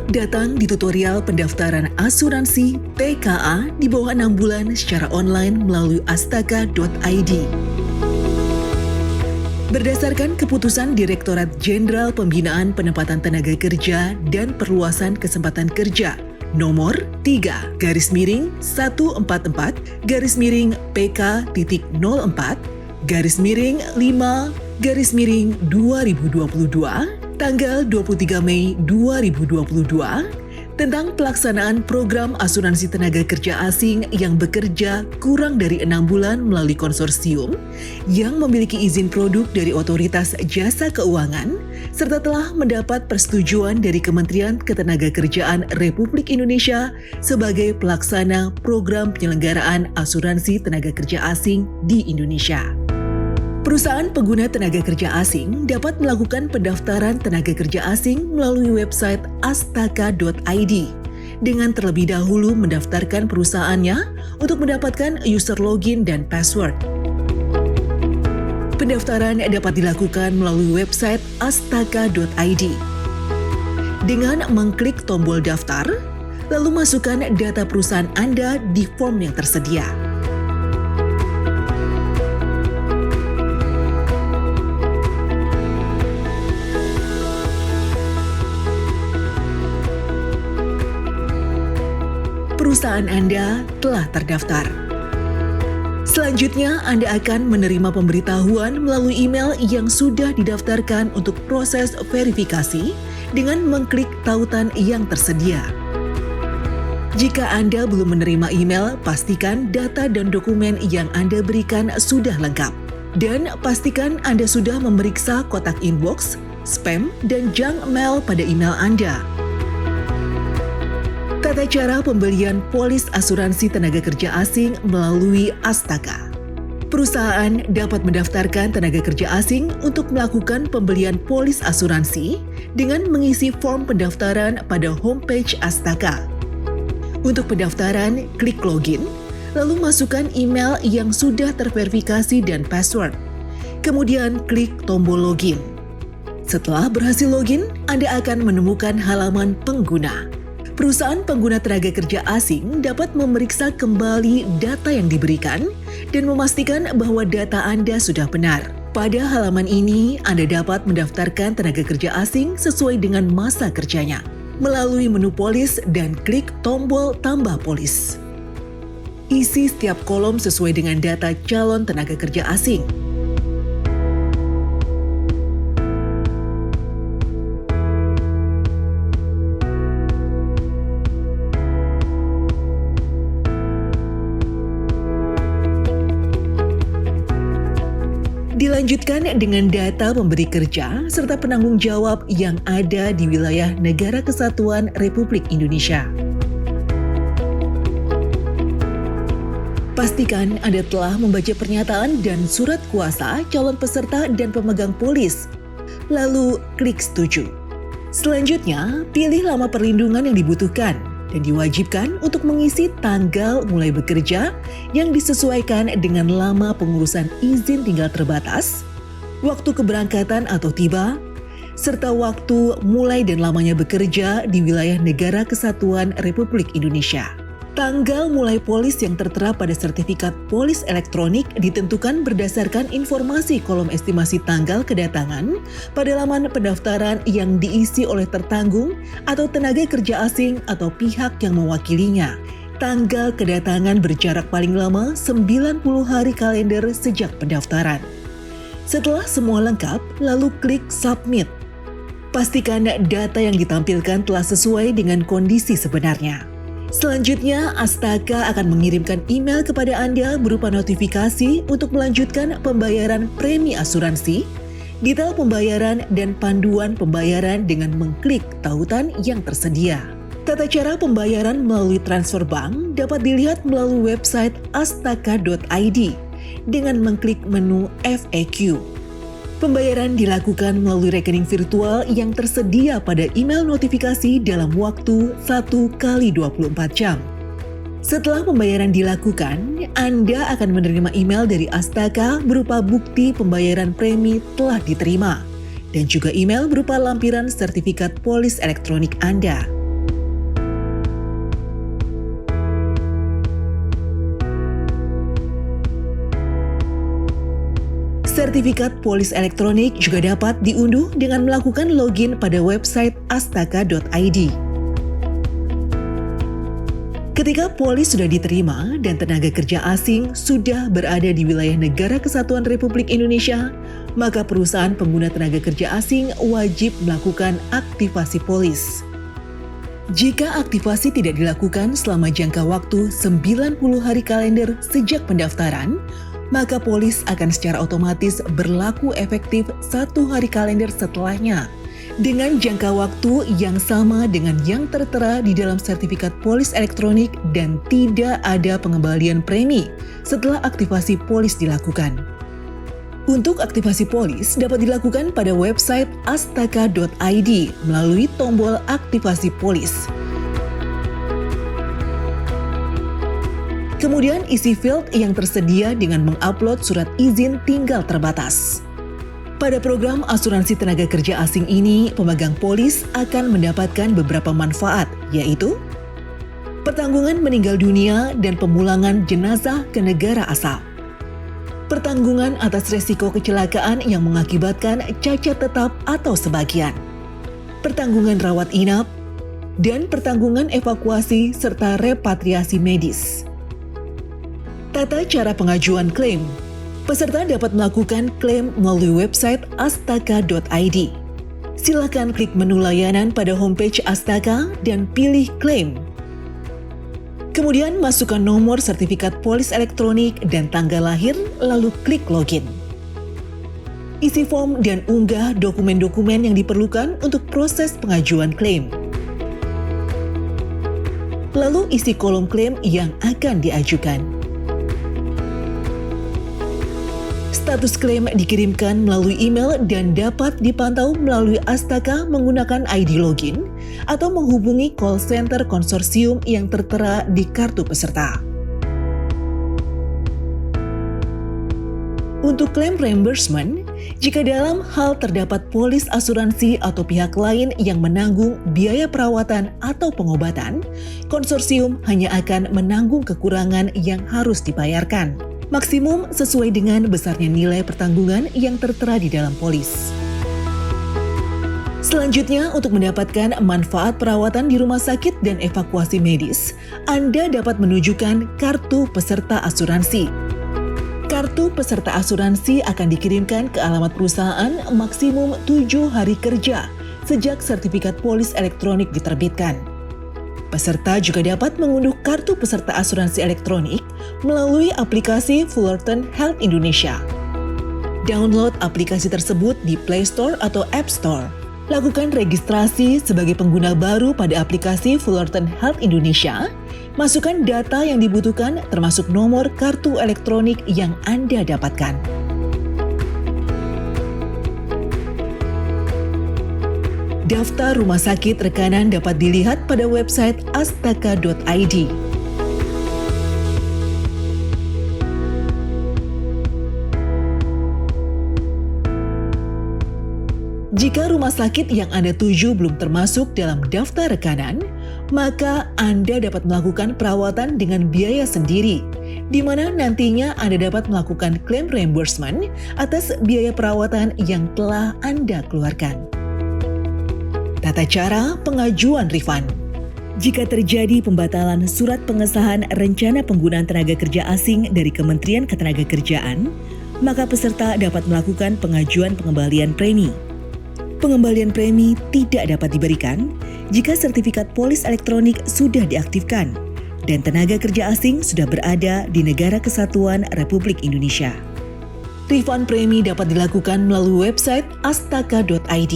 Selamat datang di tutorial pendaftaran asuransi TKA di bawah 6 bulan secara online melalui astaka.id. Berdasarkan keputusan Direktorat Jenderal Pembinaan Penempatan Tenaga Kerja dan Perluasan Kesempatan Kerja nomor 3-PK-04-5-2022 tanggal 23 Mei 2022 tentang pelaksanaan program asuransi tenaga kerja asing yang bekerja kurang dari 6 bulan melalui konsorsium yang memiliki izin produk dari Otoritas Jasa Keuangan serta telah mendapat persetujuan dari Kementerian Ketenagakerjaan Republik Indonesia sebagai pelaksana program penyelenggaraan asuransi tenaga kerja asing di Indonesia. Perusahaan pengguna tenaga kerja asing dapat melakukan pendaftaran tenaga kerja asing melalui website astaka.id dengan terlebih dahulu mendaftarkan perusahaannya untuk mendapatkan user login dan password. Pendaftaran dapat dilakukan melalui website astaka.id. Dengan mengklik tombol daftar, lalu masukkan data perusahaan Anda di form yang tersedia. Perusahaan Anda telah terdaftar. Selanjutnya, Anda akan menerima pemberitahuan melalui email yang sudah didaftarkan untuk proses verifikasi dengan mengklik tautan yang tersedia. Jika Anda belum menerima email, pastikan data dan dokumen yang Anda berikan sudah lengkap. Dan pastikan Anda sudah memeriksa kotak inbox, spam, dan junk mail pada email Anda. Tata cara pembelian polis asuransi tenaga kerja asing melalui Astaka. Perusahaan dapat mendaftarkan tenaga kerja asing untuk melakukan pembelian polis asuransi dengan mengisi form pendaftaran pada homepage Astaka. Untuk pendaftaran, klik login, lalu masukkan email yang sudah terverifikasi dan password. Kemudian klik tombol login. Setelah berhasil login, Anda akan menemukan halaman pengguna. Perusahaan pengguna tenaga kerja asing dapat memeriksa kembali data yang diberikan dan memastikan bahwa data Anda sudah benar. Pada halaman ini, Anda dapat mendaftarkan tenaga kerja asing sesuai dengan masa kerjanya melalui menu polis dan klik tombol tambah polis. Isi setiap kolom sesuai dengan data calon tenaga kerja asing. Dilanjutkan dengan data pemberi kerja serta penanggung jawab yang ada di wilayah Negara Kesatuan Republik Indonesia. Pastikan Anda telah membaca pernyataan dan surat kuasa calon peserta dan pemegang polis. Lalu klik setuju. Selanjutnya, pilih lama perlindungan yang dibutuhkan dan diwajibkan untuk mengisi tanggal mulai bekerja yang disesuaikan dengan lama pengurusan izin tinggal terbatas, waktu keberangkatan atau tiba, serta waktu mulai dan lamanya bekerja di wilayah Negara Kesatuan Republik Indonesia. Tanggal mulai polis yang tertera pada sertifikat polis elektronik ditentukan berdasarkan informasi kolom estimasi tanggal kedatangan pada laman pendaftaran yang diisi oleh tertanggung atau tenaga kerja asing atau pihak yang mewakilinya. Tanggal kedatangan berjarak paling lama 90 hari kalender sejak pendaftaran. Setelah semua lengkap, lalu klik submit. Pastikan data yang ditampilkan telah sesuai dengan kondisi sebenarnya. Selanjutnya, Astaka akan mengirimkan email kepada Anda berupa notifikasi untuk melanjutkan pembayaran premi asuransi, detail pembayaran, dan panduan pembayaran dengan mengklik tautan yang tersedia. Tata cara pembayaran melalui transfer bank dapat dilihat melalui website astaka.id dengan mengklik menu FAQ. Pembayaran dilakukan melalui rekening virtual yang tersedia pada email notifikasi dalam waktu 1x24 jam. Setelah pembayaran dilakukan, Anda akan menerima email dari Astaka berupa bukti pembayaran premi telah diterima, dan juga email berupa lampiran sertifikat polis elektronik Anda. Sertifikat polis elektronik juga dapat diunduh dengan melakukan login pada website astaka.id. Ketika polis sudah diterima dan tenaga kerja asing sudah berada di wilayah Negara Kesatuan Republik Indonesia, maka perusahaan pengguna tenaga kerja asing wajib melakukan aktivasi polis. Jika aktivasi tidak dilakukan selama jangka waktu 90 hari kalender sejak pendaftaran, maka polis akan secara otomatis berlaku efektif 1 hari kalender setelahnya, dengan jangka waktu yang sama dengan yang tertera di dalam sertifikat polis elektronik dan tidak ada pengembalian premi setelah aktivasi polis dilakukan. Untuk aktivasi polis dapat dilakukan pada website astaka.id melalui tombol aktivasi polis. Kemudian isi field yang tersedia dengan mengupload surat izin tinggal terbatas. Pada program asuransi tenaga kerja asing ini, pemegang polis akan mendapatkan beberapa manfaat, yaitu pertanggungan meninggal dunia dan pemulangan jenazah ke negara asal, pertanggungan atas resiko kecelakaan yang mengakibatkan cacat tetap atau sebagian, pertanggungan rawat inap, dan pertanggungan evakuasi serta repatriasi medis. Tata cara pengajuan klaim. Peserta dapat melakukan klaim melalui website astaka.id. Silakan klik menu layanan pada homepage Astaka dan pilih klaim. Kemudian masukkan nomor sertifikat polis elektronik dan tanggal lahir, lalu klik login. Isi form dan unggah dokumen-dokumen yang diperlukan untuk proses pengajuan klaim. Lalu isi kolom klaim yang akan diajukan. Status klaim dikirimkan melalui email dan dapat dipantau melalui Astaka menggunakan ID login atau menghubungi call center konsorsium yang tertera di kartu peserta. Untuk klaim reimbursement, jika dalam hal terdapat polis asuransi atau pihak lain yang menanggung biaya perawatan atau pengobatan, konsorsium hanya akan menanggung kekurangan yang harus dibayarkan. Maksimum sesuai dengan besarnya nilai pertanggungan yang tertera di dalam polis. Selanjutnya, untuk mendapatkan manfaat perawatan di rumah sakit dan evakuasi medis, Anda dapat menunjukkan kartu peserta asuransi. Kartu peserta asuransi akan dikirimkan ke alamat perusahaan maksimum 7 hari kerja sejak sertifikat polis elektronik diterbitkan. Peserta juga dapat mengunduh kartu peserta asuransi elektronik melalui aplikasi Fullerton Health Indonesia. Download aplikasi tersebut di Play Store atau App Store. Lakukan registrasi sebagai pengguna baru pada aplikasi Fullerton Health Indonesia. Masukkan data yang dibutuhkan termasuk nomor kartu elektronik yang Anda dapatkan. Daftar rumah sakit rekanan dapat dilihat pada website astaka.id. Jika rumah sakit yang Anda tuju belum termasuk dalam daftar rekanan, maka Anda dapat melakukan perawatan dengan biaya sendiri, di mana nantinya Anda dapat melakukan klaim reimbursement atas biaya perawatan yang telah Anda keluarkan. Tata cara pengajuan refund. Jika terjadi pembatalan surat pengesahan rencana penggunaan tenaga kerja asing dari Kementerian Ketenagakerjaan, maka peserta dapat melakukan pengajuan pengembalian premi. Pengembalian premi tidak dapat diberikan jika sertifikat polis elektronik sudah diaktifkan dan tenaga kerja asing sudah berada di Negara Kesatuan Republik Indonesia. Refund premi dapat dilakukan melalui website astaka.id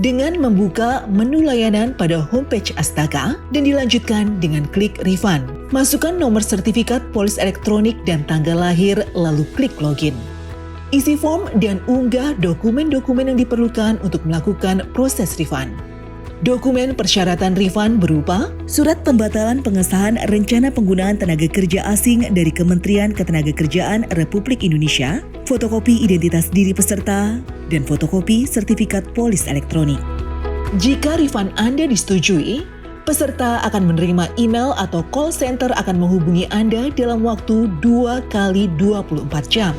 dengan membuka menu layanan pada homepage Astaka dan dilanjutkan dengan klik refund. Masukkan nomor sertifikat polis elektronik dan tanggal lahir, lalu klik login. Isi form dan unggah dokumen-dokumen yang diperlukan untuk melakukan proses refund. Dokumen persyaratan refund berupa surat pembatalan pengesahan rencana penggunaan tenaga kerja asing dari Kementerian Ketenagakerjaan Republik Indonesia, fotokopi identitas diri peserta, dan fotokopi sertifikat polis elektronik. Jika refund Anda disetujui, peserta akan menerima email atau call center akan menghubungi Anda dalam waktu 2 kali 24 jam.